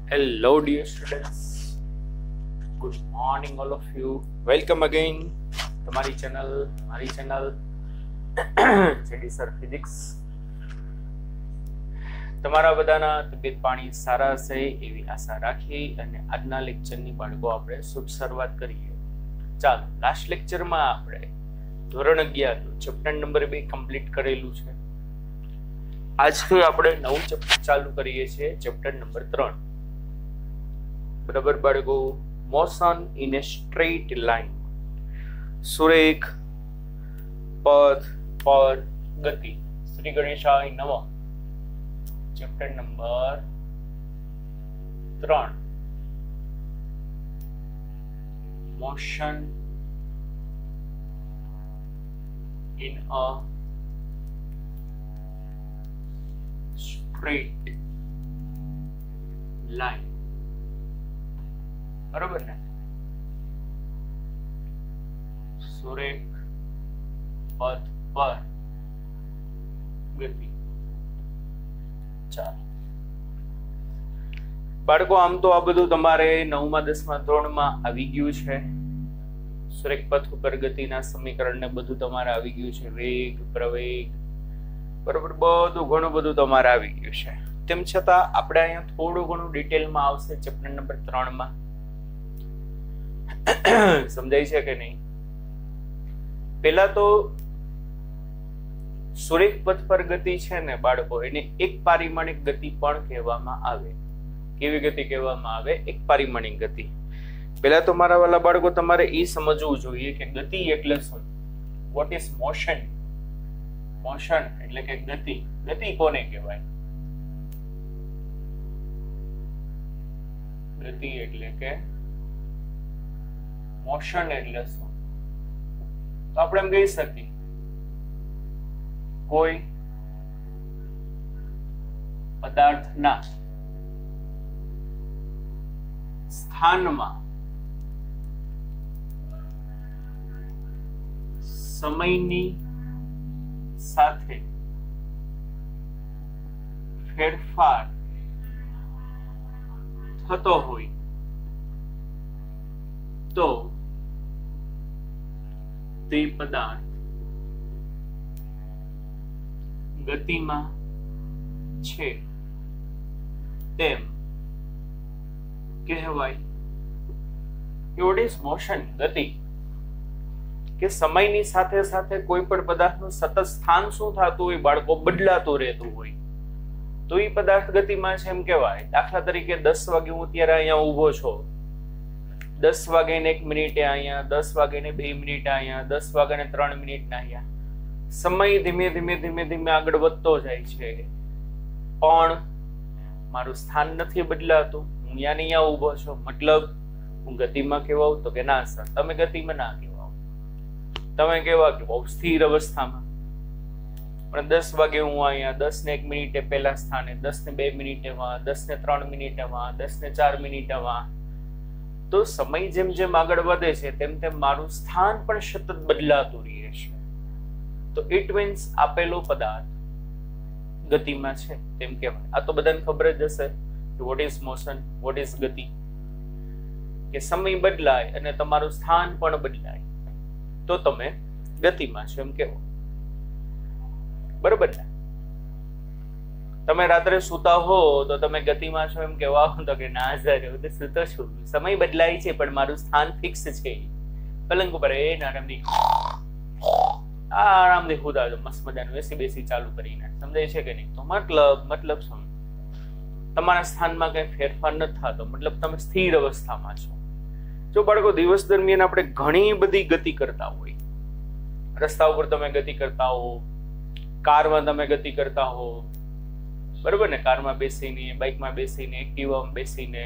Hello, dear students. Good morning, all of you. Welcome again. તમારી channel, મારી channel JD sir physics. તમારા બધાના તબિયત પાણી સારા હશે એવી આશા રાખી અને આજના લેક્ચરની બાળકો આપણે શુભ શરૂઆત કરીએ. ચાલો, લાસ્ટ લેક્ચરમાં આપણે ધોરણ 11 નું ચેપ્ટર નંબર 2 કમ્પ્લીટ કરેલું છે. આજથી આપણે નવું ચેપ્ટર ચાલુ કરીએ છીએ, ચેપ્ટર નંબર 3. બરાબર બાળકો? Motion in a straight line. સુરેખ પથ પર ગતિ. શ્રી ગણેશાય નમઃ. Chapter number 3. Motion in a straight line. બરોબર ને? સુરેખ પથ પર ગતિ. ચાલો બાળકો, આમ તો આ બધું તમારે 9મા 10મા ધોરણમાં આવી ગયું છે. સુરેખ પથ ઉપર ગતિના સમીકરણ ને બધું તમારે આવી ગયું છે. વેગ, પ્રવેગ, બરોબર, બધું ઘણું બધું તમારે આવી ગયું છે. તેમ છતાં આપણે અહીંયા થોડું ઘણું ડિટેલમાં આવશે ચેપ્ટર નંબર 3 માં. સમજાય છે કે નહીં? પેલા તો સુરેખ પથ પર ગતિ છે ને બાળકો, એને એક પારિમાણિક ગતિ પણ કહેવામાં આવે. કેવી ગતિ કહેવામાં આવે? એક પારિમાણિક ગતિ. પેલા તો મારા વાલા બાળકો તમારે એ સમજવું જોઈએ કે ગતિ એટલે શું. What is motion? મોશન એટલે કે ગતિ. ગતિ કોને કહેવાય? ગતિ એટલે કે મોશન એટલે શું? તો આપણે એમ કહી શકીએ કોઈ પદાર્થના સ્થાનમાં સમયની સાથે ફેરફાર થતો હોય તો તે પદાર્થ ગતિમાં છે તેમ કહેવાય. What is motion? ગતિ કે સમયની સાથે સાથે કોઈ પણ પદાર્થનું સતત સ્થાન શું થતું હોય બાળકો? બદલાતું રહેતું હોય તો એ પદાર્થ ગતિમાં છે એમ કહેવાય. દાખલા તરીકે 10 વાગે હું ત્યારે અહીંયા ઊભો છું, 10 વાગે ને 1 મિનિટે અહીંયા, 10 વાગે ને 2 મિનિટે અહીંયા, 10 વાગે ને 3 મિનિટ અહીંયા. સમય ધીમે ધીમે ધીમે ધીમે આગળ વધતો જાય છે, પણ મારું સ્થાન નથી બદલાતું. હું અહીંયા ને અહીંયા ઊભો છું, મતલબ હું ગતિમાં કહેવાઉં? તો કે ના સર, તમે ગતિમાં ના કહેવાઓ. તમે કેવા કહેવાઓ? સ્થિર અવસ્થામાં. પણ 10 વાગે હું અહીંયા, 10 ને 1 મિનિટે પહેલા સ્થાને, 10 ને 2 મિનિટે માં, 10 ને 3 મિનિટે માં, 10 ને 4 મિનિટે માં. તો સમય જેમ જેમ આગળ વધે છે તેમ તેમ મારું સ્થાન પણ સતત બદલાતું રહે છે. તો ઇટ મીન્સ આપેલો પદાર્થ ગતિમાં છે તેમ કહેવાય. આ તો બધાને ખબર જ હશે કે what is motion, what is ગતિ. કે સમય બદલાય અને તમારું સ્થાન પણ બદલાય તો તમે ગતિમાં છો એમ કહેવો. બરોબર ને? તમે રાત્રે સુતા હો તો તમે ગતિમાં છો એમ કહેવા? તો કે ના સર, હું તો સુતો છું, સમય બદલાય છે પણ મારું સ્થાન ફિક્સ છે. પલંગ ઉપર આરામથી ખુદા છો, મસ્ત મજાનું એસી બેસી ચાલુ કરીને. સમજાય છે કે નહીં? તો મતલબ શું? તમારા સ્થાનમાં કઈ ફેરફાર નથી થતો, મતલબ તમે સ્થિર અવસ્થામાં છો. જો બાળકો, દિવસ દરમિયાન આપણે ઘણી બધી ગતિ કરતા હોય. રસ્તા ઉપર તમે ગતિ કરતા હો, કારમાં તમે ગતિ કરતા હો, બરોબર ને? કારમાં બેસીને, બાઇકમાં બેસીને, એક્ટિવામાં બેસીને,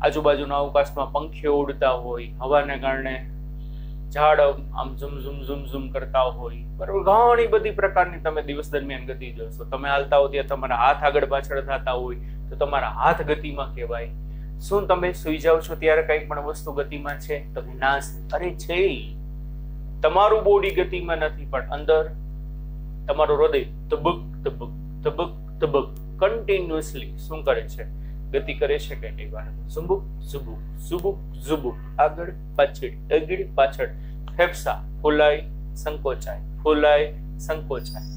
આજુબાજુના અવકાશમાં પંખીઓ ઉડતા હોય, હવાને કારણે ઝાડ આમ ઝુમ ઝુમ ઝુમ ઝુમ કરતા હોય, બરોબર? ઘણી બધી પ્રકારની તમે દિવસ દરમિયાન ગતિ જોશો. તમે હાલતા હો ત્યાં તમારા હાથ આગળ પાછળ થતા હોય તો તમારા હાથ ગતિમાં કહેવાય. શું તમે સુઈ જાઓ છો ત્યારે કઈ પણ વસ્તુ ગતિમાં છે? તો ના, અરે છે. તમારું બોડી ગતિમાં નથી, પણ અંદર તમારું હૃદય ધબક ધબક ધબક ધબક કન્ટિન્યુઅસલી શું કરે છે? ગતિ કરે છે કે નહીં બાળકો? ઝુંબુક ઝુબુક ઝુબુક ઝુબુક, આગળ પાછળ, ફેફસા ફૂલાય સંકોચાય, ફૂલાય સંકોચાય.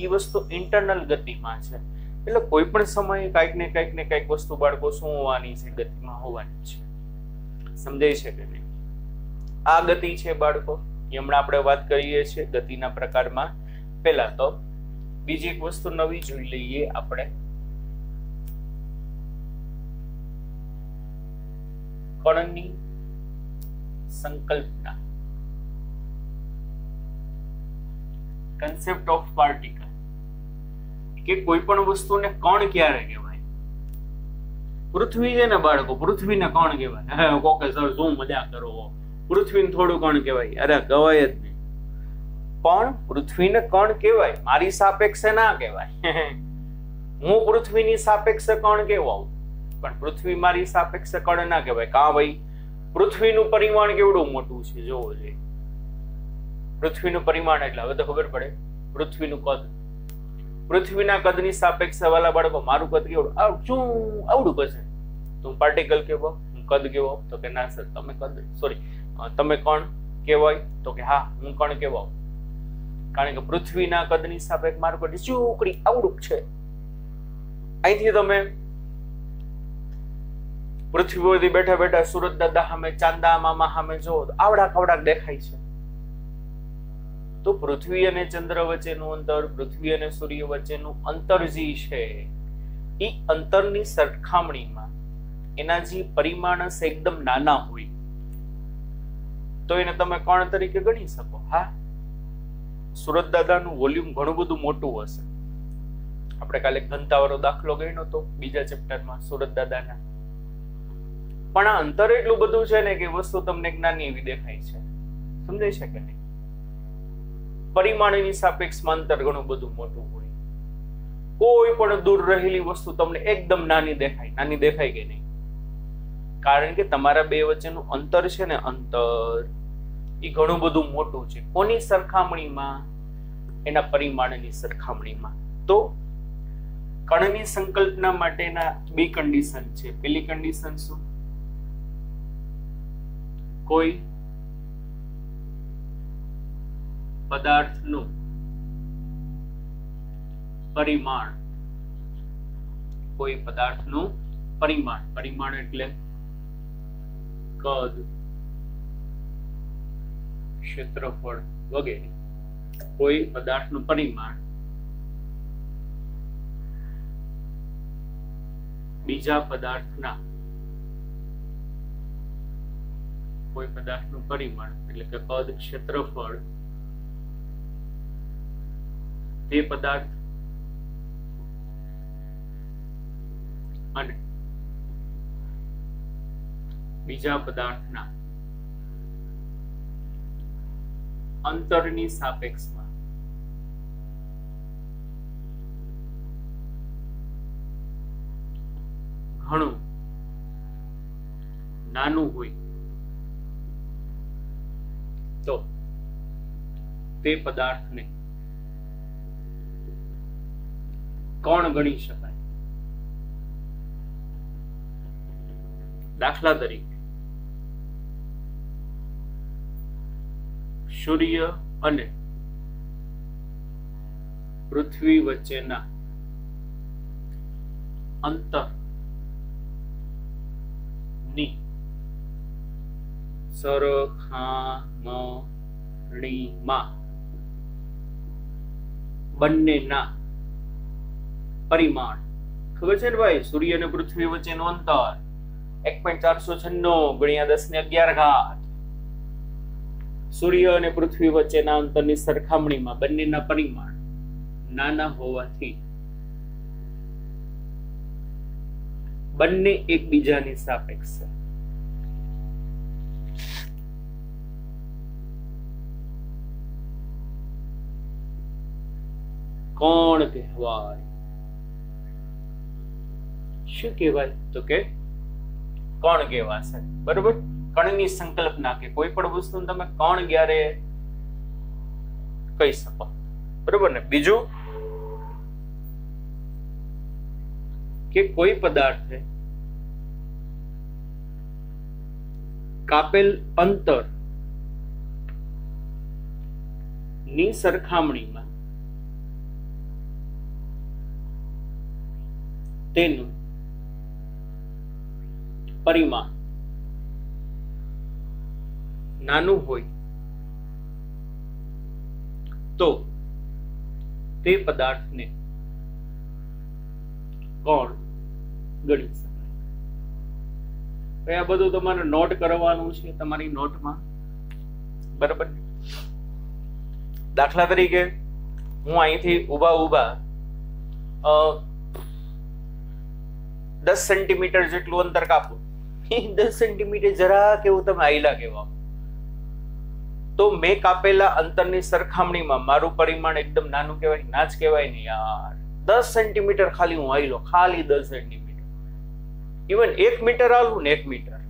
એ વસ્તુ ઇન્ટરનલ ગતિમાં છે. એટલે કોઈ પણ સમયે કાંઈક ને કાંઈક વસ્તુ બાળકો શું હોવાની છે? ગતિમાં હોવાની છે. સમજાય છે કે નહીં? આ ગતિ છે બાળકો. હમણાં આપણે વાત કરીએ છીએ ગતિના પ્રકારમાં. પહેલા તો બીજી એક વસ્તુ નવી જોઈ લઈએ આપણે. કણની સંકલ્પના, કન્સેપ્ટ ઓફ પાર્ટિકલ. કે કોઈ પણ વસ્તુને કણ ક્યારે કહેવાય? પૃથ્વી છે ને બાળકો, પૃથ્વીને કણ કહેવાય. કોકે સર શું મજા કરો, પૃથ્વીને થોડું કણ કહેવાય? અરે કહેવાય જ નહીં. પણ પૃથ્વીને કણ કહેવાય, મારી સાપેક્ષે ના કહેવાય. હું પૃથ્વીની સાપેક્ષે કણ કહેવાઉં, પણ પૃથ્વી મારી સાપેક્ષે કણ ના કહેવાય. કા ભાઈ? પૃથ્વીનું પરિમાણ કેવડું મોટું છે જોવો જોઈએ. પૃથ્વીનું પરિમાણ એટલે હવે તો ખબર પડે. પૃથ્વીનું કદ, પૃથ્વીના કદની સાપેક્ષે વાલા બાળકો મારું કદ કેવડું? આવડું કશે. તું પાર્ટિકલ કેવો, હું કદ કેવો? તો કે ના સર તમે કદ, સોરી તમે કણ કહેવાય? તો કે હા હું કણ કહેવાઉં. કારણ કે પૃથ્વીના કદની સાપેક્ષ મારું કદ ચોકડી આવડું છે. અહીંથી તમે પૃથ્વી પરથી બેઠા બેઠા સુરત દાદા સામે, ચાંદા મામા સામે જોવો તો આવડા કવડાક દેખાય છે. તો પૃથ્વી અને ચંદ્ર વચ્ચેનું અંતર, પૃથ્વી અને સૂર્ય વચ્ચેનું અંતર જે છે એ અંતરની સરખામણીમાં એના જે પરિમાણ એકદમ નાના હોય તો એને તમે કણ તરીકે ગણી શકો. હા, સુરત દાદાનું વોલ્યુમ ઘણું બધું મોટું હશે. આપણે કાલે ઘનતાવાળો દાખલો ગણ્યો તો બીજા ચેપ્ટરમાં સુરત દાદાના. પણ આ અંતર એટલું બધું છે ને કે વસ્તુ તમને નાની એવી દેખાય છે. સમજાય છે કે નહીં? પરિમાણની સાપેક્ષમાં અંતર ઘણું બધું મોટું હોય. કોઈ પણ દૂર રહેલી વસ્તુ તમને એકદમ નાની દેખાય. નાની દેખાય કે નહીં? કારણ કે તમારા બે વચ્ચેનું અંતર છે ને, અંતર એ ઘણું બધું મોટું છે. કોની સરખામણીમાં? એના પરિમાણની સરખામણીમાં. તો કણની સંકલ્પના માટેના બે કન્ડિશન છે. પહેલી કન્ડિશન શું? કોઈ પદાર્થનું પરિમાણ, કોઈ પદાર્થનું પરિમાણ, પરિમાણ એટલે કદ, ક્ષેત્રફળ વગેરે. કોઈ પદાર્થનું પરિમાણ બીજા પદાર્થના, કોઈ પદાર્થનું પરિમાણ એટલે કે કદ, ક્ષેત્રફળ તે પદાર્થ અને બીજા પદાર્થના અંતરની સાપેક્ષમાં ઘણું નાનું હોય તો તે પદાર્થને કણ ગણી શકાય. દાખલા તરીકે સૂર્ય અને પૃથ્વી વચ્ચેના અંતર ની સરખામણીમાં બંનેના પરિમાણ, ખબર છે ને ભાઈ? સૂર્ય અને પૃથ્વી વચ્ચેનું અંતર 1.496 ગુણ્યા 10⁻11. સૂર્ય અને પૃથ્વી વચ્ચેના અંતરની સરખામણીમાં બંનેના પરિમાણ નાના હોવાથી બંને એકબીજાની સાપેક્ષ છે. કોણ કહેવાય? શું કહેવાય? તો કે કણ કહેવાશે. બરોબર? કણની સંકલ્પના કે કોઈ પણ વસ્તુ તમે કણ ક્યારે કહી શકો. બરોબર ને? બીજું કે કોઈ પદાર્થે કાપેલ અંતર ની સરખામણીમાં તેનું પરિમાણ નાનું હોય તો તે પદાર્થને કોણ ગણી શકાય? આ બધું તમારે નોટ કરવાનું છે તમારી નોટમાં, બરાબર? દાખલા તરીકે હું અહીંથી ઉભા 10 સેન્ટીમીટર જેટલું અંતર કાપું, 10 સેન્ટીમીટર જરા કેવું તમે આયલા કેવા, તો મેં કાપેલા અંતરની સરખામણીમાં મારું પરિમાણ એકદમ નાનું કહેવાય? ના જ કહેવાય ને યાર. 10 સેન્ટીમીટર ખાલી હું આયલો, ખાલી 10 સેન્ટીમીટર. ઇવન 1 મીટર આલું ને 1 મીટર,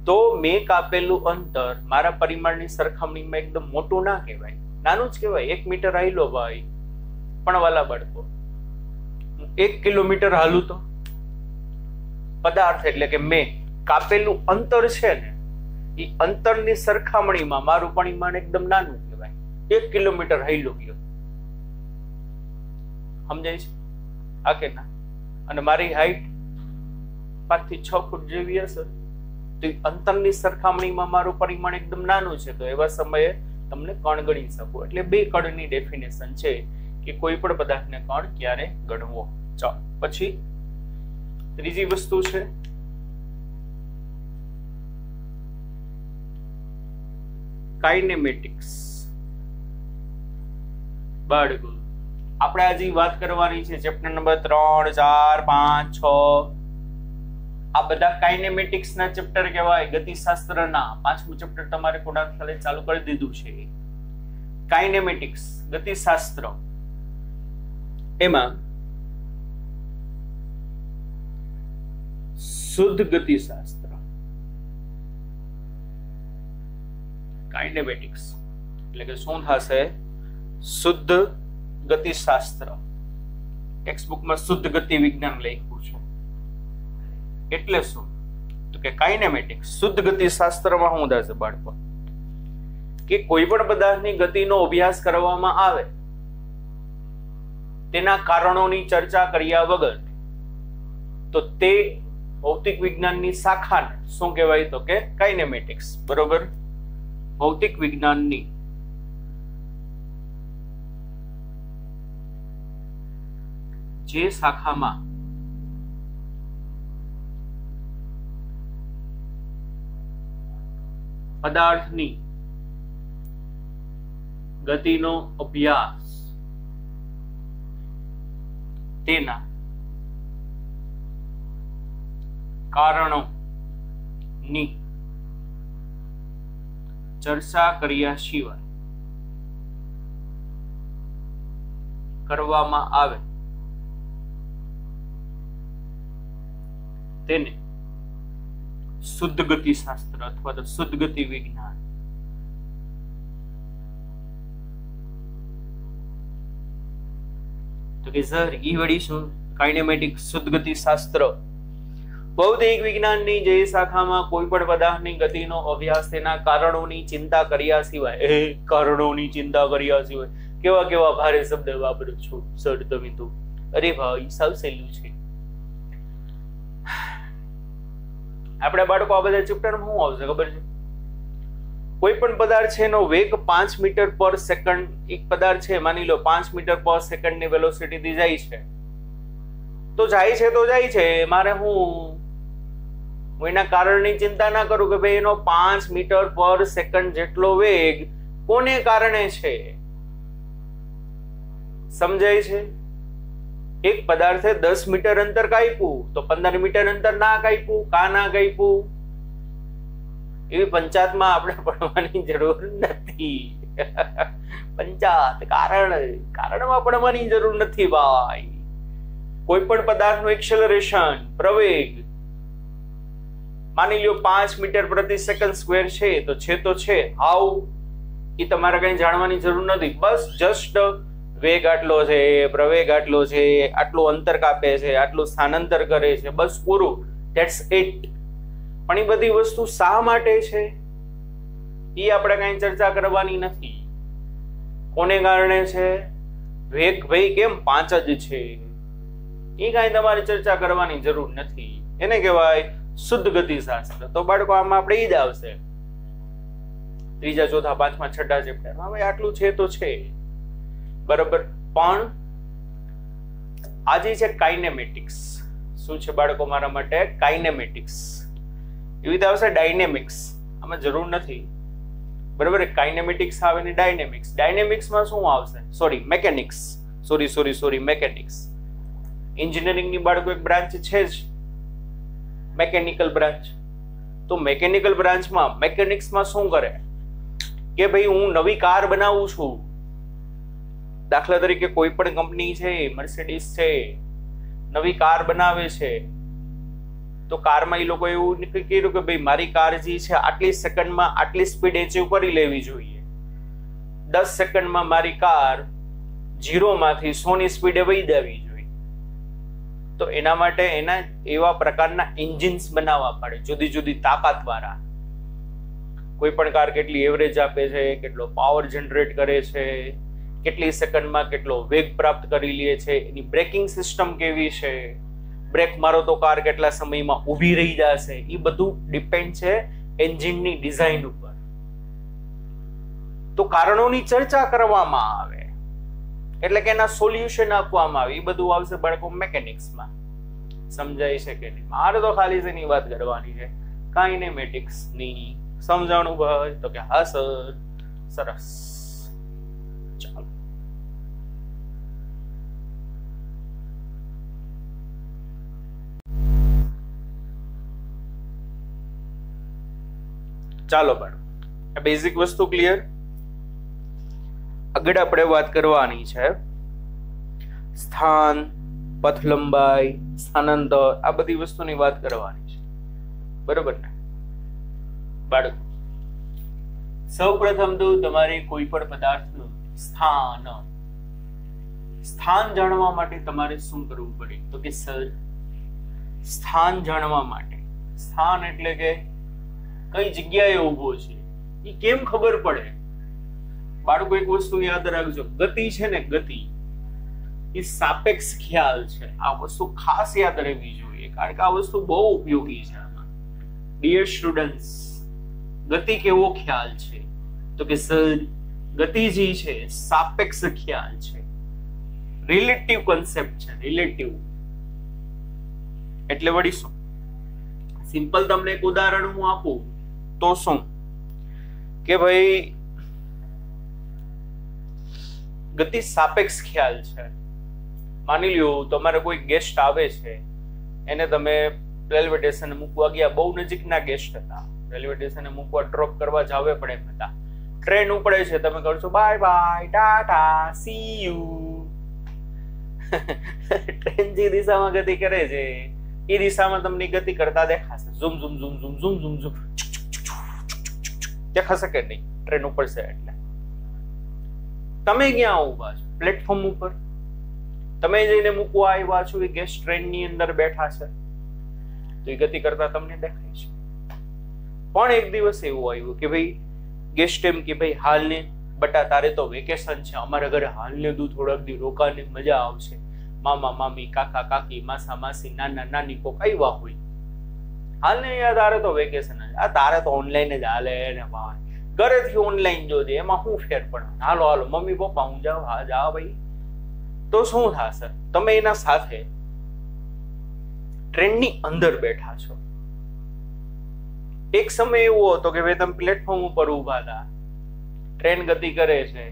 તો મેં કાપેલું અંતર મારા પરિમાણની સરખામણીમાં એકદમ મોટું ના કહેવાય, નાનું જ કહેવાય. 1 મીટર આયલો ભાઈ, પણ વાલા બાળકો 1 કિલોમીટર હાલું તો પદાર્થ એટલે કે મેં કાપેલું અંતર છે ને, એ અંતરની સરખામણીમાં મારું પરિમાણ એકદમ નાનું કહેવાય. 1 કિલોમીટર હાલ્યો ગયો, સમજાય છે આ કે ના? અને મારી હાઈટ 5 થી 6 ફૂટ જેવી હશે, તો અંતરની સરખામણીમાં મારું પરિમાણ એકદમ નાનું છે, તો એવા સમયે તમને કણ ગણી શકો. એટલે 2 કણની ડેફિનેશન છે કે કોઈ પણ પદાર્થને કણ ક્યારે ગણવો. ચાલો પછી ત્રીજી વસ્તુ છે કાઇનેમેટિક્સ. બાળકો આપણે આજે વાત કરવાની છે ચેપ્ટર નંબર 3, 4, 5, 6. આ બધા કાઇનેમેટિક્સ ના ચેપ્ટર કહેવાય. ગતિશાસ્ત્રના 5મું ચેપ્ટર તમારે કોના ખ્યાલે ચાલુ કરી દીધું છે. કાઇનેમેટિક્સ ગતિશાસ્ત્ર, એમાં શુદ્ધ ગતિશાસ્ત્ર કાઇનેમેટિક્સ એટલે કે શું થશે? શુદ્ધ ગતિશાસ્ત્ર. ટેક્સ્ટ બુકમાં શુદ્ધ ગતિ વિજ્ઞાન લખ્યું છે. એટલે શું? તો કે કાઇનેમેટિક્સ શુદ્ધ ગતિશાસ્ત્રમાં શું થશે બાળકો? કે કોઈ પણ પદાર્થની ગતિનો અભ્યાસ કરવામાં આવે તેના કારણોની ચર્ચા કર્યા વગર તો તે ભૌતિક વિજ્ઞાનની શાખાને શું કહેવાય? તો કે કાઇનેમેટિક્સ. બરોબર? ભૌતિક વિજ્ઞાનની જે શાખામાં પદાર્થની ગતિનો અભ્યાસ તેના કારણોની ચર્ચા કર્યા સિવાય કરવામાં આવે તેને શુદ્ધ ગતિશાસ્ત્ર અથવા તો શુદ્ધ ગતિ વિજ્ઞાન. તો કે સર ઈ વળી શું? કાઇનેમેટિક્સ શુદ્ધ ગતિશાસ્ત્ર ભૌતિક વિજ્ઞાનની જે શાખામાં કોઈ પણ પદાર્થની ગતિનો અભ્યાસ તેના કારણોની ચિંતા કર્યા સિવાય. કારણોની ચિંતા કર્યા સિવાય કેવા કેવા ભારે શબ્દ વાપરો છો સર તમે તો. અરે ભાઈ સાવ સહેલું છે. આપણે બાળકો આ બધા ચેપ્ટરમાં શું આવશે ખબર છે? કોઈ પણ પદાર્થ છે એનો વેગ 5 મીટર પર સેકન્ડ. એક પદાર્થ છે માની લો 5 મીટર પર સેકન્ડ ની વેલોસિટી થી જાય છે, તો જાય છે. મારે હું એના કારણની ચિંતા ના કરું કે ભાઈ એનો 5 મીટર પર સેકન્ડ જેટલો વેગ કોને કારણે છે. સમજાય છે? એક પદાર્થે 10 મીટર અંતર કાપ્યું તો 15 મીટર અંતર ના કાપ્યું, કા ના કાપ્યું? એવી પંચાયતમાં આપણે પડવાની જરૂર નથી. પંચાયત કારણમાં પડવાની જરૂર નથી ભાઈ. કોઈ પણ પદાર્થનું એક્સેલરેશન પ્રવેગ માની લો 5 મીટર પ્રતિ સેકન્ડ સ્ક્વેર છે, તો છે હાઉ એ તમારે કઈ જાણવાની જરૂર નથી. બસ જસ્ટ વેગ આટલો છે, પ્રવેગ આટલો છે, આટલું અંતર કાપે છે, આટલું સ્થાનાંતર કરે છે, બસ પૂરું. That's it. પણ એ બધી વસ્તુ શા માટે છે એ આપણે કઈ ચર્ચા કરવાની નથી. કોને કારણે છે? વેગ ભાઈ કેમ 5 જ છે એ કઈ તમારે ચર્ચા કરવાની જરૂર નથી. એને કહેવાય શુદ્ધ ગતિશાસ્ત્ર. તો બાળકો આમાં આપણે ઈ જ આવશે 3જા 4થા 5મા 6ઠા ચેપ્ટરમાં. હવે આટલું છે તો છે બરાબર. પણ આજે છે કાઇનેમેટિક્સ. શું છે બાળકો મારા માટે? કાઇનેમેટિક્સ. એવી રીતે આવશે ડાયનેમિક્સ. આમાં જરૂર નથી બરાબર. કાઇનેમેટિક્સ આવે ને ડાયનેમિક્સ. ડાયનેમિક્સમાં શું આવશે? Sorry mechanics. Sorry mechanics. એન્જિનિયરિંગની બાળકો એક બ્રાન્ચ છે જ મેકેનિકલ બ્રાન્ચ. તો મેકેનિકલ બ્રાન્ચમાં મેકેનિક્સમાં શું કરે કે ભાઈ હું નવી કાર બનાવું છું. દાખલા તરીકે કોઈ પણ કંપની છે, મર્સિડીઝ છે, નવી કાર બનાવે છે. તો કારમાં એ લોકો એવું નક્કી કર્યું કે ભાઈ મારી કાર જે છે આટલી સેકન્ડમાં આટલી સ્પીડ એચીવ કરી લેવી જોઈએ. 10 સેકન્ડમાં મારી કાર 0 માંથી 100 ની સ્પીડે વહી જવી જોઈએ. તો એના માટે એના એવા પ્રકારના એન્જિન્સ બનાવવા પડે, જુદી જુદી તાકાત વાળા. કોઈ પણ કાર કેટલી એવરેજ આપે છે, કેટલો પાવર જનરેટ કરે છે, કેટલી સેકન્ડમાં કેટલો વેગ પ્રાપ્ત કરી લે છે, એની બ્રેકિંગ સિસ્ટમ કેવી છે, બ્રેક મારો તો કાર કેટલા સમયમાં ઊભી રહી જશે. એ બધું ડિપેન્ડ છે એન્જિનની ડિઝાઇન ઉપર. તો કારણોની ચર્ચા કરવામાં આવે એટલે કે એના સોલ્યુશન આપવામાં આવે. એ બધું આવશે બાળકો મેકેનિક્સમાં. સમજાય છે કે નહીં? મારે તો ખાલી એની વાત કરવાની છે કાઇનેમેટિક્સ ની. સમજાણું ભાઈ? તો કે હા સર. સરસ. ચાલો ચાલો બાળકો, બેઝિક વસ્તુ ક્લિયર. આગળ આપણે વાત કરવાની છે સ્થાન, પથ લંબાઈ, સ્થાનાંતર, આ બધી વસ્તુની વાત કરવાની છે બરોબર ને બાળકો? સૌપ્રથમ તો તમારે કોઈ પણ પદાર્થનું સ્થાન જાણવા માટે તમારે શું કરવું પડે? તો કે સર સ્થાન જાણવા માટે, સ્થાન એટલે કે કઈ જગ્યાએ ઊભો છે એ કેમ ખબર પડે? બાળકો એક વસ્તુ યાદ રાખજો, ગતિ છે ને, ગતિ એ સાપેક્ષ ખ્યાલ છે. આ વસ્તુ ખાસ યાદ રહેવી જોઈએ કારણ કે આ વસ્તુ બહુ ઉપયોગી છે આમાં. ડિયર સ્ટુડન્ટ્સ, ગતિ કેવો ખ્યાલ છે? તો કે સર ગતિ જે છે સાપેક્ષ ખ્યાલ છે, રિલેટિવ કોન્સેપ્ટ છે. રિલેટિવ એટલે વળી શું? સિમ્પલ તમને એક ઉદાહરણ હું આપું તો શું કે ભાઈ ગતિ સાપેક્ષ ખ્યાલ છે. માની લ્યો તમારે કોઈ ગેસ્ટ આવે છે, એને તમે રેલવે સ્ટેશને મૂકવા ગયા, બહુ નજીકના ગેસ્ટ હતા, રેલવે સ્ટેશને મૂકવા ડ્રોપ કરવા જાવે પડે એમ હતા. ટ્રેન ઉપડે છે, તમે કહો છો by bye tata see you. Train જે દિશામાં ગતિ કરે છે એ દિશામાં તમને ગતિ કરતા દેખાશે. Zoom zoom zoom zoom zoom zoom zoom દેખાશે કે નહીં? ટ્રેન ઉપર છે એટલે. તમે ક્યાં ઉભા છો? પ્લેટફોર્મ ઉપર. તમે જઈને મૂકવા આવ્યા છો, એ ગેસ્ટ ટ્રેનની અંદર બેઠા છે, તો એ ગતિ કરતા તમને દેખાય છે. પણ એક દિવસ એવું આવ્યું કે ભાઈ ગેસ્ટ એમ કે ભાઈ હાલને બટા તારે તો વેકેશન છે, અમારા ઘરે હાલને તું થોડાક દી રોકાને મજા આવશે. મામા મામી, કાકા કાકી, માસા માસી, નાના નાની કોક આવ્યા હોય, હાલને યાર તારે તો વેકેશન જ, આ તારે તો ઓનલાઈન જ હાલે ને ભાઈ, ઘરેથી ઓનલાઈન જોજે, એમાં શું ફેર પડે? હાલો હાલો મમ્મી પપ્પા હું જાઉં. હા જાઓ ભાઈ. તો શું થશે? તમે એના સાથે ટ્રેનની અંદર બેઠા છો. એક સમય એવો હતો કે ભાઈ તમે પ્લેટફોર્મ ઉપર ઉભા હતા, ટ્રેન ગતિ કરે છે,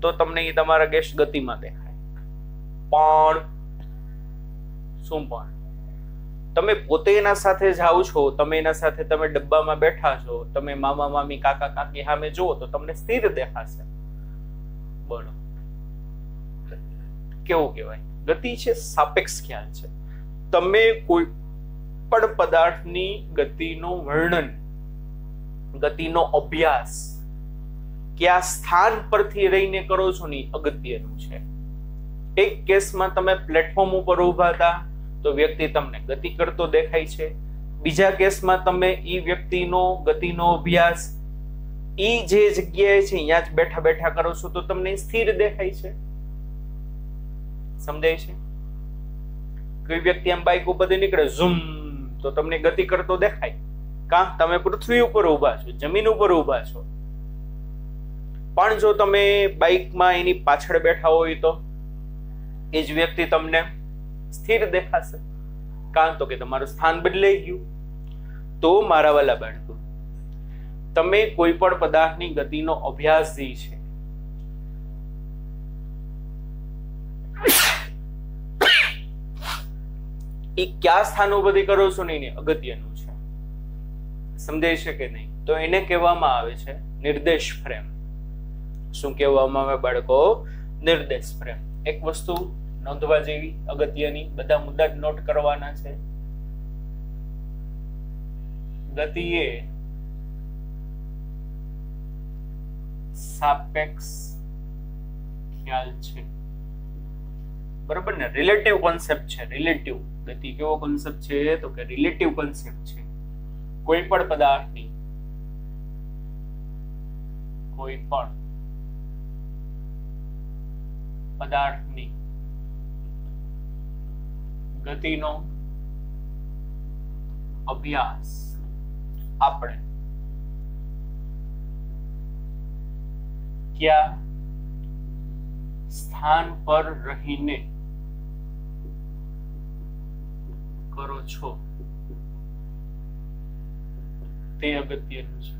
તો તમને એ તમારા ગેસ્ટ ગતિમાં દેખાય. પણ શું પણ તમે પોતે એના સાથે જાઓ છો, તમે એના સાથે તમે ડબ્બામાં બેઠા છો, તમે મામા મામી કાકા કાકી સામે જુઓ તો તમને સ્થિર દેખાશે. બોલો કેવું કહેવાય? ગતિ છે સાપેક્ષ ખ્યાલ છે. તમે કોઈ પણ પદાર્થની ગતિનું વર્ણન, ગતિનો અભ્યાસ કયા સ્થાન પરથી રહીને કરો છો ને અગત્યનું છે. એક કેસમાં તમે પ્લેટફોર્મ ઉપર ઉભા હતા તો વ્યક્તિ તમને ગતિ કરતો દેખાય છે, બીજા કેસમાં તમે ઈ વ્યક્તિનો ગતિનો અભ્યાસ ઈ જે જગ્યાએ છે અહીંયા જ બેઠા બેઠા કરો છો તો તમને સ્થિર દેખાય છે. સમજાય છે? કોઈ વ્યક્તિ આમ બાઇક ઉપરથી નીકળે ઝૂમ તો તમને ગતિ કરતો દેખાય. કાં તમે પૃથ્વી ઉપર ઊભા છો, જમીન ઉપર ઊભા છો. પણ જો તમે બાઇકમાં એની પાછળ બેઠા હોય તો એ જ વ્યક્તિ તમને સ્થિર દેખાશે. કાં તો કે તમારું સ્થાન બદલાઈ ગયું. તો મારા વાલા બાળકો, તમે કોઈ પણ પદાર્થની ગતિનો અભ્યાસ જે છે એ કયા સ્થાન ઉપરથી કરો છો ને અગત્યનું છે. સમજાય છે કે નહીં? તો એને કહેવામાં આવે છે નિર્દેશ ફ્રેમ. શું કહેવામાં આવે બાળકો? નિર્દેશ ફ્રેમ. એક વસ્તુ નોંધવા જેવી અગત્યની, બધા મુદ્દા જ નોટ કરવાના છે. ગતિ એ સાપેક્ષ ખ્યાલ છે, બરોબર ને? રિલેટિવ કોન્સેપ્ટ છે. રિલેટિવ ગતિ કેવો કોન્સેપ્ટ છે? તો કે રિલેટિવ કોન્સેપ્ટ છે. કોઈ પણ પદાર્થની ગતિનો અભ્યાસ આપણે કયા સ્થાન પર રહીને કરો છો તે અગત્યનું છે.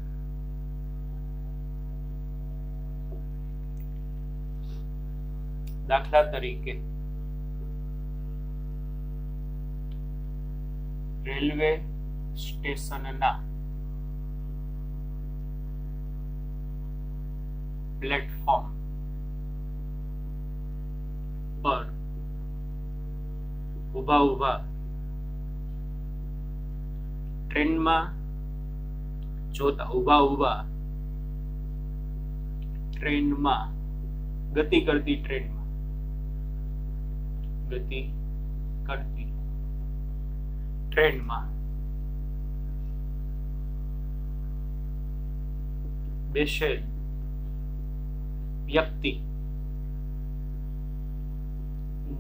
દાખલા તરીકે રેલવે સ્ટેશનના પ્લેટફોર્મ પર ઊભા ટ્રેનમાં જોતા ઊભા ટ્રેનમાં ગતિ કરતી ટ્રેનમાં બેસેલ વ્યક્તિ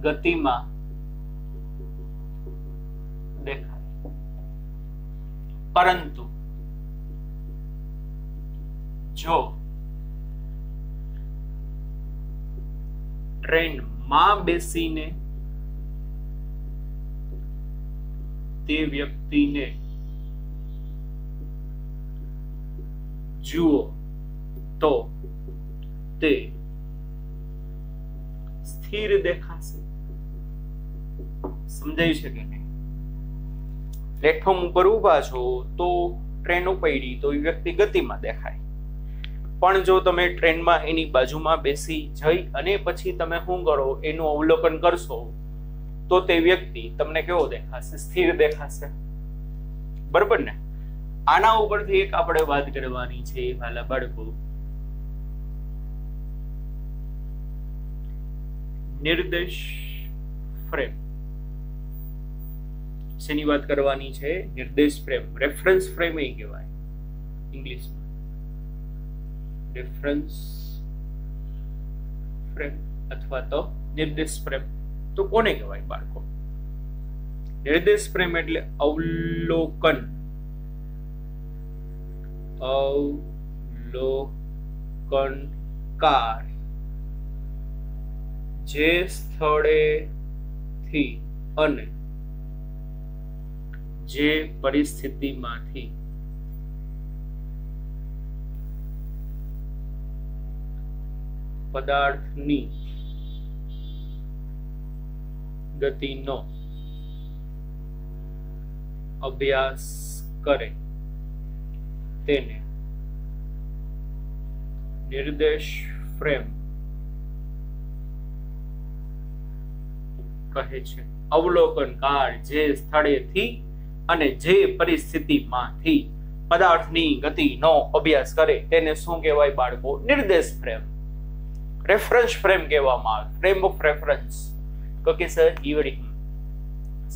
ગતિમાં દેખાય, પરંતુ જો ટ્રેનમાં બેસીને તે વ્યક્તિને જુઓ તો તે સ્થિર દેખાશે. સમજાય છે કે નહીં? પ્લેટફોર્મ ઉપર ઊભા છો તો ટ્રેન ઉપડી તો એ વ્યક્તિ ગતિમાં દેખાય, પણ જો તમે ટ્રેનમાં એની બાજુમાં બેસી જઈ અને પછી તમે શું કરો એનું અવલોકન કરશો તો તે વ્યક્તિ તમને કેવો દેખાશે? સ્થિર દેખાશે. બરોબર ને? આના ઉપરથી એક આપણે વાત કરવાની છે વાલા બાળકો, નિર્દેશ ફ્રેમ. શેની વાત કરવાની છે? નિર્દેશ ફ્રેમ. રેફરન્સ ફ્રેમ એ કહેવાય ઇંગ્લિશમાં. રેફરન્સ ફ્રેમ અથવા તો નિર્દેશ ફ્રેમ. તો કોને કહેવાય બાળકો? નિર્દેશ ફ્રેમ એટલે અવલોકનકાર જે સ્થળેથી અને જે પરિસ્થિતિમાંથી પદાર્થની ગતિનો અભ્યાસ કરે તેને નિર્દેશ ફ્રેમ કહે છે. અવલોકનકાર જે સ્થળેથી અને જે પરિસ્થિતિમાંથી પદાર્થની ગતિનો અભ્યાસ કરે તેને શું કહેવાય બાળકો? નિર્દેશ ફ્રેમ. રેફરન્સ ફ્રેમ કહેવામાં આવે. Frame of reference. Okay sir, ઈ વડી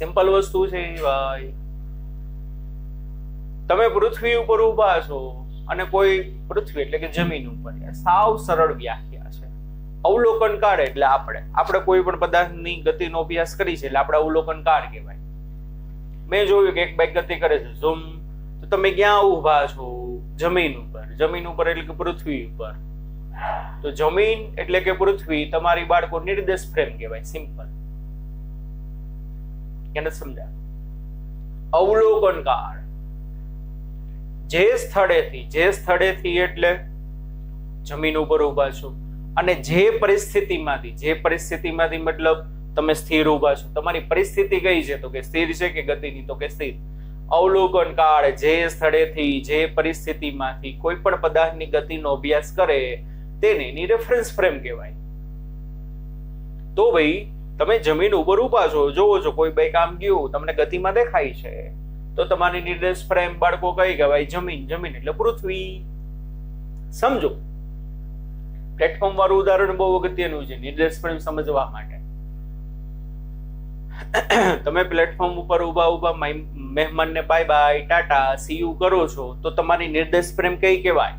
સિમ્પલ વસ્તુ છે ભાઈ. તમે પૃથ્વી ઉપર ઊભા છો અને કોઈ પૃથ્વી એટલે કે જમીન ઉપર, સાવ સરળ વ્યાખ્યા છે. અવલોકનકાર એટલે આપણે કોઈ પણ પદાર્થની ગતિનો અભ્યાસ કરી છે એટલે આપણે અવલોકનકાર કહેવાય. મેં જોયું કે એક બાઈક ગતિ કરે છે ઝૂમ, તો તમે ક્યાં ઊભા છો? જમીન ઉપર. જમીન ઉપર એટલે કે પૃથ્વી ઉપર. તો જમીન એટલે કે પૃથ્વી તમારી બાળકો નિર્દેશ ફ્રેમ કહેવાય. સિમ્પલ. એને સમજા. અવલોકનકાર જે સ્થળેથી એટલે જમીન ઉપર ઊભા છો અને જે પરિસ્થિતિમાંથી મતલબ તમે સ્થિર ઊભા છો. તમારી પરિસ્થિતિ કઈ છે? તો કે સ્થિર છે કે ગતિની? તો કે સ્થિર. અવલોકનકાર જે સ્થળેથી જે પરિસ્થિતિમાંથી કોઈ પણ પદાર્થની ગતિનો અભ્યાસ કરે તેને એની રેફરન્સ ફ્રેમ કહેવાય. તો ભાઈ તમે જમીન ઉપર ઊભા છો, જોવો છો કોઈ બાઈક આમ ગયું, તમને ગતિમાં દેખાય છે, તો તમારી નિર્દેશ ફ્રેમ બાળકો કઈ કહેવાય? જમીન. જમીન એટલે પૃથ્વી. સમજો. પ્લેટફોર્મ વાળું ઉદાહરણ બહુ અગત્યનું છે નિર્દેશ ફ્રેમ સમજવા માટે. તમે પ્લેટફોર્મ ઉપર ઊભા મહેમાનને bye bye tata see you કરો છો, તો તમારી નિર્દેશ ફ્રેમ કઈ કહેવાય?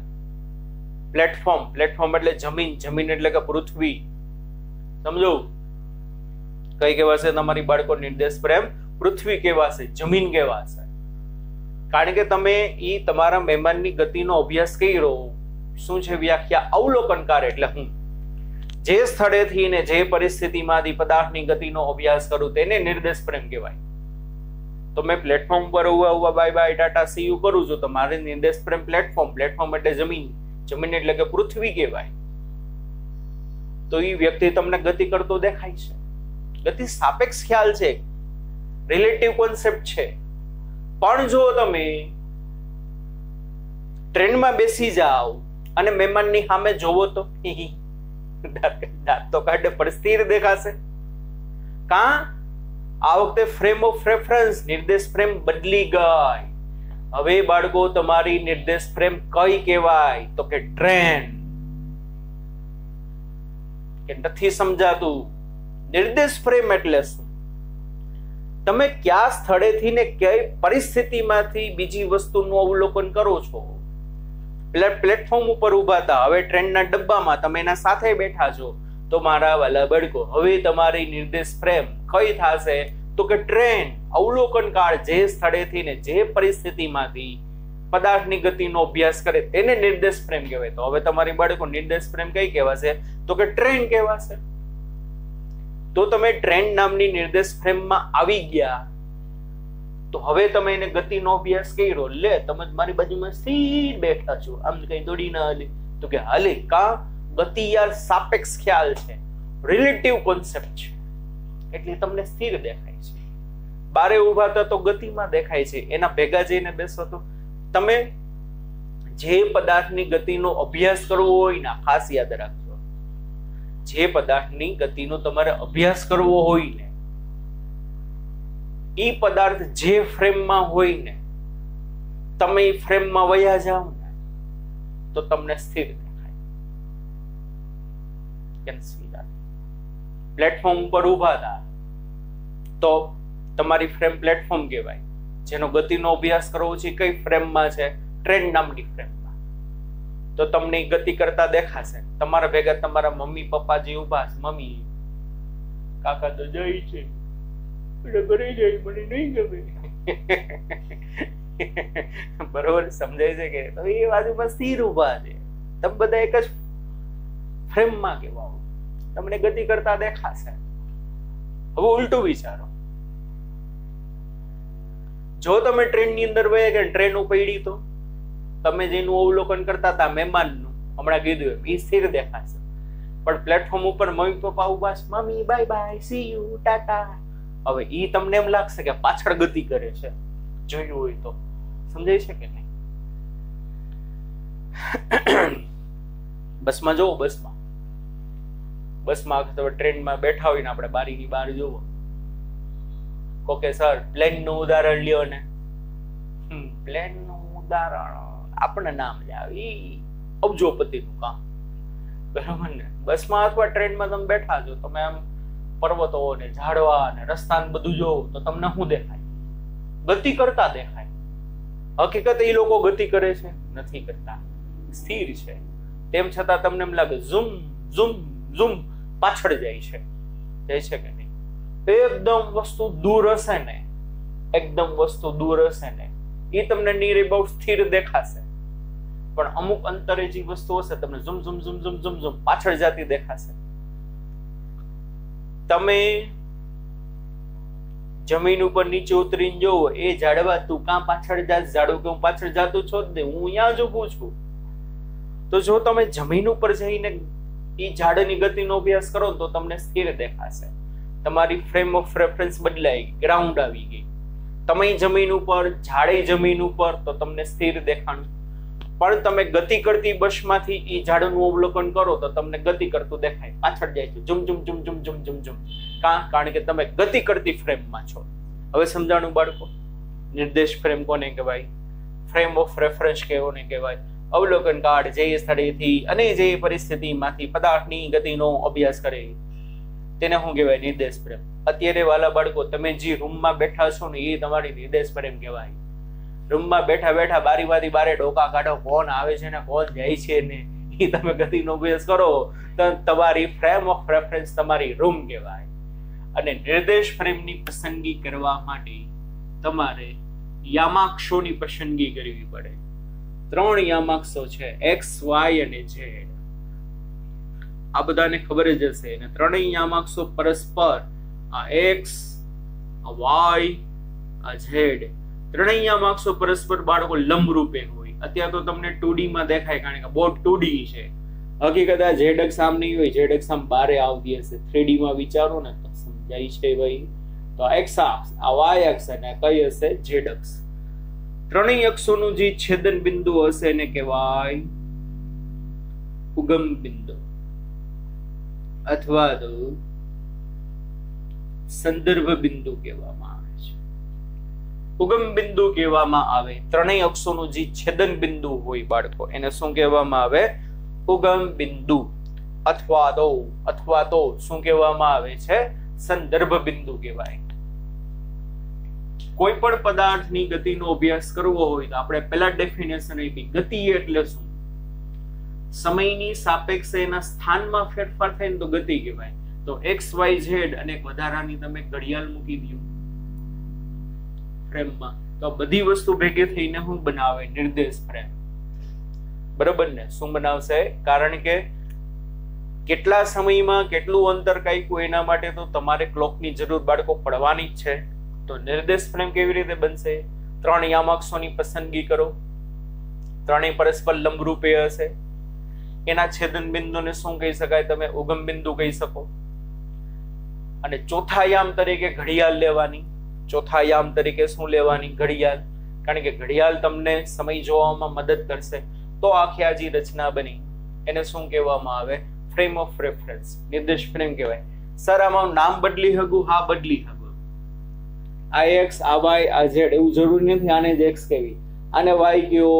પ્લેટફોર્મ. પ્લેટફોર્મ એટલે જમીન. જમીન એટલે કે પૃથ્વી. સમજો. કઈ કહેવાશે તમારી બાળકો નિર્દેશ ફ્રેમ? પૃથ્વી કહેવાશે, જમીન કહેવાશે. કારણ કે તમે તમારા મહેમાનની ગતિનો અભ્યાસ કર્યો. શું છે વ્યાખ્યા? અવલોકનકાર એટલે હું જે સ્થળેથી ને જે પરિસ્થિતિમાંથી પદાર્થની ગતિનો અભ્યાસ કરું તેને નિર્દેશ ફ્રેમ કહેવાય. તો મેં પ્લેટફોર્મ પર ઉભા by bye tata see you કરું છું, તો મારે નિર્દેશ ફ્રેમ પ્લેટફોર્મ. પ્લેટફોર્મ એટલે જમીન. જમીન એટલે કે પૃથ્વી કહેવાય. તો એ વ્યક્તિ તમને ગતિ કરતો દેખાય છે. ગતિ સાપેક્ષ ખ્યાલ છે, રિલેટિવ કોન્સેપ્ટ છે. પણ જો તમે ટ્રેનમાં બેસી જાઓ અને મહેમાનની સામે જોવો તો દાંત તો કાઢે પણ સ્થિર દેખાશે. આ વખતે ફ્રેમ ઓફ રેફરન્સ નિર્દેશ ફ્રેમ બદલી ગઈ. હવે બાળકો તમારી નિર્દેશ ફ્રેમ કઈ કહેવાય? તો કે ટ્રેન. કે નથી સમજાતું? નિર્દેશ ફ્રેમ એટલે શું? તમે કયા સ્થળેથી ને કઈ પરિસ્થિતિમાંથી બીજી વસ્તુનું અવલોકન કરો છો. પ્લેટફોર્મ ઉપર ઊભા હતા, હવે ટ્રેનના ડબ્બામાં તમે એના સાથે બેઠા છો, તો મારા વાલા બાળકો હવે તમારી નિર્દેશ ફ્રેમ કઈ થશે? તો કે ટ્રેન. અવલોકનકાર જે સ્થળેથી ને જે પરિસ્થિતિમાંથી પદાર્થની ગતિનો અભ્યાસ કરે તેને નિર્દેશ ફ્રેમ કહેવાય. તો હવે તમારી બાળકો નિર્દેશ ફ્રેમ કઈ કહેવાશે? તો કે ટ્રેન કહેવાશે. તો તમે ટ્રેન નામની નિર્દેશ ફ્રેમમાં આવી ગયા, તો હવે તમે એને ગતિનો અભ્યાસ કર્યો. લે તમે મારી બાજુમાં સ્થિર બેઠા છો, આમ કઈ દોડી ના હાલે, તો કે હાલે. ગતિ યાર સાપેક્ષ ખ્યાલ છે, રિલેટિવ કોન્સેપ્ટ છે, એટલે તમને સ્થિર દેખાય છે. બારે ઊભા હતા તો ગતિમાં દેખાય છે. એના ભેગા જઈને બેસો તો તમે જે પદાર્થની ગતિનો અભ્યાસ કરવો હોય ને, ખાસ યાદ રાખજો, જે પદાર્થની ગતિનો તમારે અભ્યાસ કરવો હોય ને, ઈ પદાર્થ જે ફ્રેમમાં હોય ને, તમે ઈ ફ્રેમમાં વયા જાઓ ને, તો તમને સ્થિર દેખાય. પ્લેટફોર્મ ઉપર ઊભા હતા તો તમારી ફ્રેમ પ્લેટફોર્મ કહેવાય. જેનો ગતિનો અભ્યાસ કરવો છે કઈ ફ્રેમમાં છે? ટ્રેન નામની ફ્રેમમાં. તો તમને ગતિ કરતા દેખાશે. તમારા ભેગા તમારા મમ્મી પપ્પાજી ઊભા છે. મમ્મી કાકા તો જાય છે, ઘરે જાય, મને નહીં ગમે. બરોબર સમજાય છે કે? તો એ બાજુમાં સ્થિર ઊભા છે. તમે બધા એક જ ફ્રેમમાં કેવા તમને ગતિ કરતા દેખાશે. હવે ઉલટું વિચારો. જો તમે ટ્રેનની અંદર વયા ગયા, ટ્રેન ઉપડી, તો તમે જેનું અવલોકન કરતા હતા મહેમાનનું, હમણાં કીધું એમ, એ સ્થિર દેખાશે. પણ પ્લેટફોર્મ ઉપર મમ્મી પપ્પા ઉભા છે, mummy bye bye see you tata, હવે ઈ તમને એમ લાગશે કે પાછળ ગતિ કરે છે. જોયું હોય તો સમજાય છે કે નહીં? બસમાં જોવો, બસમાં ટ્રેનમાં બેઠા હોય ને, આપણે બારીની બહાર જોવો, ઓકે સર પ્લેન નું ઉદાહરણ લ્યો ને. પ્લેન નું ઉદાહરણ આપણે નામ લે, અબજોપતિ નું કામ, બરાબર ને? બસમાં અથવા ટ્રેનમાં તમે બેઠા છો, તમે આમ પર્વતો ને ઝાડવા ને રસ્તા ને બધું જોવો તો તમને શું દેખાય? ગતિ કરતા દેખાય. હકીકત એ લોકો ગતિ કરે છે? નથી કરતા, સ્થિર છે. તેમ છતાં તમને એમ લાગે ઝૂમ ઝૂમ ઝૂમ પાછળ જાય છે કે નહીં? એકદમ વસ્તુ દૂર હશે ને, એકદમ વસ્તુ દૂર હશે ને, એ તમને નિયર અબાઉટ સ્થિર દેખાશે, પણ અમુક અંતરે જે વસ્તુ હશે તમને zoom zoom zoom zoom zoom zoom પાછળ જતી દેખાશે. તમે જમીન ઉપર નીચે ઉતરીને જોવો, એ ઝાડવા તું કાં પાછળ જાત, ઝાડવું કે હું પાછળ જાતું છો જ નહીં, હું અહીંયા જ ઊભું છું. તો જો તમે જમીન ઉપર જઈને એ ઝાડની ગતિનો અભ્યાસ કરો તો તમને સ્થિર દેખાશે. તમારી ફ્રેમ ઓફ રેફરન્સ બદલાઈ ગઈ, ગ્રાઉન્ડ આવી ગઈ. તમે જમીન ઉપર, ઝાડે જમીન ઉપર, તો તમને સ્થિર દેખાણું. પણ તમે ગતિ કરતી બસમાંથી એ ઝાડનું અવલોકન કરો તો તમને ગતિ કરતું દેખાય, પાછળ જાય છે, ઝુમ ઝુમ ઝુમ ઝુમ ઝુમ ઝુમ ઝુમ. કારણ કે તમે ગતિ કરતી ફ્રેમમાં છો. હવે સમજાણું બાળકો? નિર્દેશ ફ્રેમ કોને કહેવાય? ફ્રેમ ઓફ રેફરન્સ કોને કહેવાય? અવલોકન કાર્ડ જે સ્થળેથી અને જે પરિસ્થિતિમાંથી પદાર્થની ગતિનો અભ્યાસ કરે તેને શું કહેવાય? નિર્દેશ ફ્રેમ. અત્યારે વાલા બાળકો, તમે જે રૂમમાં બેઠા છો ને એ તમારી નિર્દેશ ફ્રેમ કહેવાય. રૂમમાં બેઠા બેઠા બારીમાંથી બારે ડોકા કાઢો, કોણ આવે છે ને કોણ જાય છે ને એ તમે ગતિનો અભ્યાસ કરો તો તમારી ફ્રેમ ઓફ રેફરન્સ તમારી રૂમ કહેવાય. અને નિર્દેશ ફ્રેમની પસંદગી કરવા માટે તમારે યામાક્ષોની પસંદગી કરવી પડે. 3 યામાક્ષો છે, એક્સ, વાય અને ઝેડ. આ બધાને ખબર જ હશે. અને 3 યામાક્ષો પરસ્પર, આ એક્સ, આ વાય, આ ઝેડ, 3 યામાક્ષો પરસ્પર બાળકો લંબરૂપે હોય. અત્યારે તો તમને 2D માં દેખાય કારણ કે બોર્ડ 2D છે. હકીકત આ ઝેડ અક્ષ આમ નહીં હોય, ઝેડ અક્ષ આમ બારે આવતી હશે. 3D માં વિચારો ને તો સમજાય છે ભાઈ. તો એક્સ અક્ષ, આ વાય અક્ષ અને કઈ હશે? ઝેડ અક્ષ. 3 અક્ષોનું જે છેદન બિંદુ હશે એને કહેવાય ઉગમ બિંદુ અથવા તો સંદર્ભ બિંદુ કહેવામાં આવે છે. ઉગમ બિંદુ કહેવામાં આવે 3 અક્ષોનું જે છેદન બિંદુ હોય બાળકો, એને શું કહેવામાં આવે? ઉગમ બિંદુ. અથવા તો શું કહેવામાં આવે છે? સંદર્ભ બિંદુ કહેવાય. કોઈ પણ પદાર્થની ગતિનો અભ્યાસ કરવો હોય તો આપણે પહેલા ડેફિનેશન આપી. ગતિ એટલે શું? સમયની સાપેક્ષે એના સ્થાનમાં ફેરફાર થાય ને તો ગતિ કહેવાય. તો એક્સ, વાય, ઝેડ અને એક વધારાની તમે ઘડિયાળ મૂકી દો ફ્રેમમાં, તો બધી વસ્તુ ભેગી થઈને શું બનાવે? નિર્દેશ ફ્રેમ. બરોબર ને? શું બનાવશે? કારણ કે કેટલા સમયમાં કેટલું અંતર કાપ્યું એના માટે તો તમારે ક્લોકની જરૂર બાળકો પડવાની જ છે. તો નિર્દેશ ફ્રેમ કેવી રીતે બનશે? 3 યામાક્ષોની પસંદગી કરો, 3 પરસ્પર લંબરૂપે હશે. એના છેદન બિંદુને શું કહી શકાય? તમે ઉગમ બિંદુ કહી શકો. અને ચોથા યામ તરીકે ઘડિયાળ લેવાની. ચોથા યામ તરીકે શું લેવાની? ઘડિયાળ. કારણ કે ઘડિયાળ તમને સમય જોવામાં મદદ કરશે. તો આખી આ જે રચના બની એને શું કહેવામાં આવે? ફ્રેમ ઓફ રેફરન્સ, નિર્દેશ ફ્રેમ કહેવાય. સર આમાં નામ બદલી શકું? હા, બદલી શકું. આ એક્સ, આ વાય, આ ઝેડ એવું જરૂરી નથી આને જ એક્સ કહેવી, આને વાય કયો,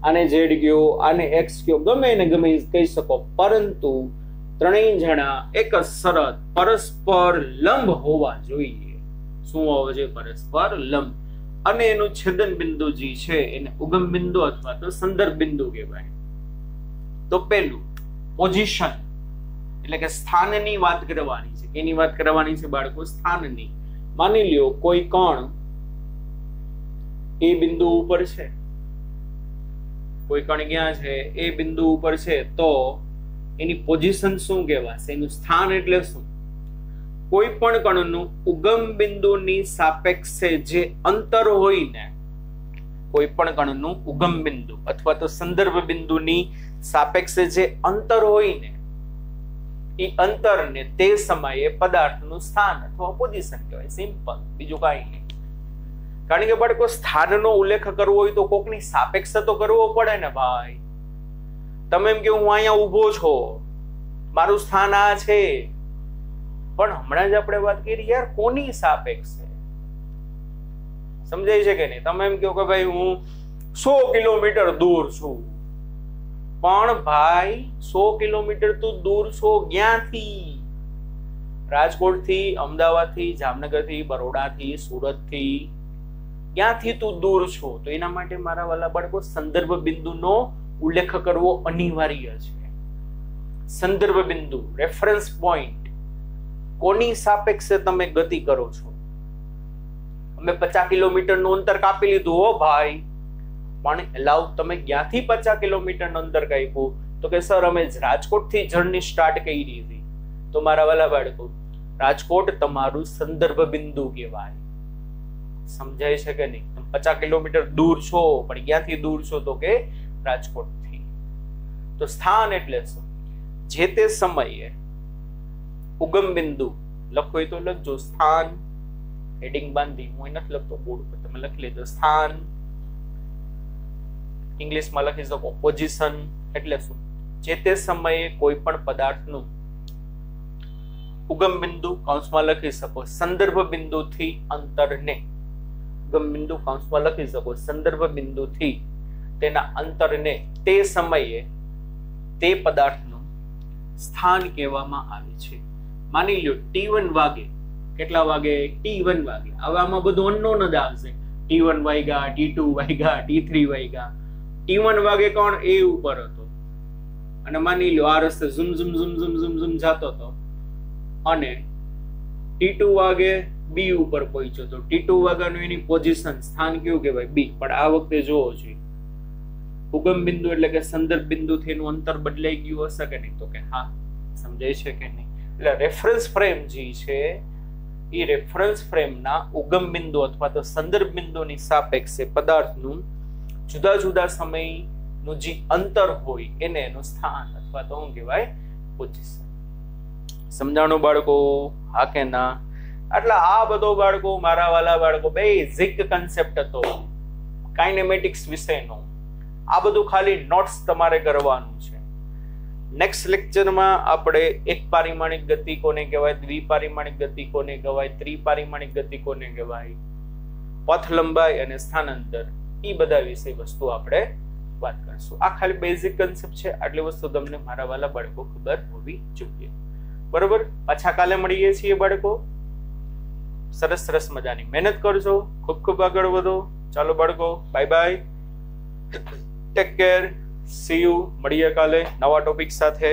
આને ઝેડ કયો, આને એક્સ કયો, ગમે એને ગમે કહી શકો. પરંતુ 3 જણા એક જ શરત, પરસ્પર લંબ હોવા જોઈએ. શું હોવો જોઈએ? પરસ્પર લંબ. અને એનું છેદન બિંદુ જે છે એને ઉગમ બિંદુ અથવા તો સંદર્ભ બિંદુ કહેવાય. તો પેલું પોઝિશન એટલે કે સ્થાનની વાત કરવાની છે. કેની વાત કરવાની છે બાળકો? સ્થાનની. માની લ્યો કોઈ કણ એ બિંદુ ઉપર છે, કોઈ કણ ક્યાં છે? એ બિંદુ ઉપર છે, તો એની પોઝિશન શું કહેવાશે? એનું સ્થાન એટલે શું? કોઈ પણ કણનું ઉગમ બિંદુની સાપેક્ષે જે અંતર હોય ને, કોઈ પણ કણનું ઉગમ બિંદુ અથવા તો સંદર્ભ બિંદુની સાપેક્ષે જે અંતર હોય ને, એ અંતરને તે સમયે પદાર્થનું સ્થાન અથવા પોઝિશન કહેવાય. સિમ્પલ, બીજું કાંઈ નહીં. કારણ કે બાળકો સ્થાનનો ઉલ્લેખ કરવો હોય તો કોકની સાપેક્ષે તો કરવો પડે ને ભાઈ. તમે એમ કે હું અહીંયા ઊભો છો, મારું સ્થાન આ છે, પણ હમણાં જ આપણે વાત કરી યાર કોની સાપેક્ષે? સમજાય છે કે નહીં? તમે એમ કહો કે ભાઈ હું 100 કિલોમીટર દૂર છું, પણ ભાઈ 100 કિલોમીટર તું દૂર છો ક્યાંથી? રાજકોટ થી, અમદાવાદ થી, જામનગર થી, બરોડા થી, સુરત થી, ક્યાંથી તું દૂર છો, તો એના માટે મારા વાલા બાળકો સંદર્ભ બિંદુનો ઉલ્લેખ કરવો અનિવાર્ય છે. સંદર્ભ બિંદુ, રેફરન્સ પોઈન્ટ, કોની સાપેક્ષે તમે ગતિ કરો છો. અમે 50 કિલોમીટરનું અંતર કાપી લીધું હો ભાઈ, પણ એલાવ તમે ક્યાંથી 50 કિલોમીટરનું અંતર કાપ્યું, તો કે સર અમે રાજકોટથી જર્ની સ્ટાર્ટ કરી હતી. તો મારા વાલા બાળકો, રાજકોટ તમારું સંદર્ભ બિંદુ કહેવાય. સમજાય છે કે નહીં? તમે 50 કિલોમીટર દૂર છો, પણ ક્યાંથી દૂર છો, તો કે રાજકોટથી. તો સ્થાન એટલે શું? જે તે સમયે ઉગમ બિંદુ લખો હોય તો લખજો, સ્થાન હેડિંગ બાંધી, હું નથી લખતો બોર્ડ પર, તમે લખી લેજો સ્થાન. ઇંગ્લિશમાં લખી શકો પોઝિશન. એટલે શું? જે તે સમયે કોઈ પણ પદાર્થનું ઉગમ બિંદુ કૌંસમાં લખી શકો સંદર્ભ બિંદુથી અંતરને, ઉગમ બિંદુ કૌંસમાં લખી શકો સંદર્ભ બિંદુથી તેના અંતરને તે સમયે તે પદાર્થનું સ્થાન કહેવામાં આવે છે. માની લો T1 વાગે, કેટલા વાગે? T1 વાગે. હવે આમાં બધું અનનોન જ આવશે. T1 વાગ્યા, T2 વાગ્યા, T3 વાગ્યા. T1 વાગે કોણ? A ઉપર હતો, અને માની લો આ રસ્તે ઝુમ ઝુમ ઝુમ ઝુમ ઝુમ ઝુમ જતો હતો, અને T2 વાગે B ઉપર પહોંચ્યો તો T2 વાગ્યાનું એની પોઝિશન, સ્થાન કયું કહેવાય? B. પણ આ વખતે જોવો જોઈએ, ઉગમ બિંદુ એટલે કે સંદર્ભ બિંદુથી એનું અંતર બદલાઈ ગયું હશે કે નહીં? તો કે હા. સમજાય છે કે નહીં? એટલે રેફરન્સ ફ્રેમ જે છે એ રેફરન્સ ફ્રેમના ઉગમ બિંદુ અથવા તો સંદર્ભ બિંદુની સાપેક્ષે પદાર્થનું જુદા જુદા સમયનું જે અંતર હોય એને એનું સ્થાન અથવા તો શું કહેવાય? પોઝિશન. સમજાણું બાળકો? હા કે ના? એટલે આ બધો બાળકો, મારા વાલા બાળકો, બેઝિક કન્સેપ્ટ હતો કાઇનેમેટિક્સ વિશેનો. આ બધું ખાલી નોટ્સ તમારે કરવાનું છે. નેક્સ્ટ લેક્ચરમાં આપણે એક પારિમાણિક ગતિ કોને કહેવાય, દ્વિપારિમાણિક ગતિ કોને કહેવાય, ત્રિપારિમાણિક ગતિ કોને કહેવાય, પથ લંબાઈ અને સ્થાનાંતર, એ બધા વિશે વસ્તુ આપણે વાત કરીશું. આ ખાલી બેઝિક કન્સેપ્ટ છે. આટલી વસ્તુ તમને મારા વાલા બાળકો ખબર હોવી જોઈએ. બરોબર? પાછા કાલે મળીએ છીએ બાળકો. સરસ સરસ મજાની મહેનત કરજો, ખૂબ ખૂબ આગળ વધો. ચાલો બાળકો, bye bye, take care, C you. મળીએ કાલે નવા ટોપિક સાથે.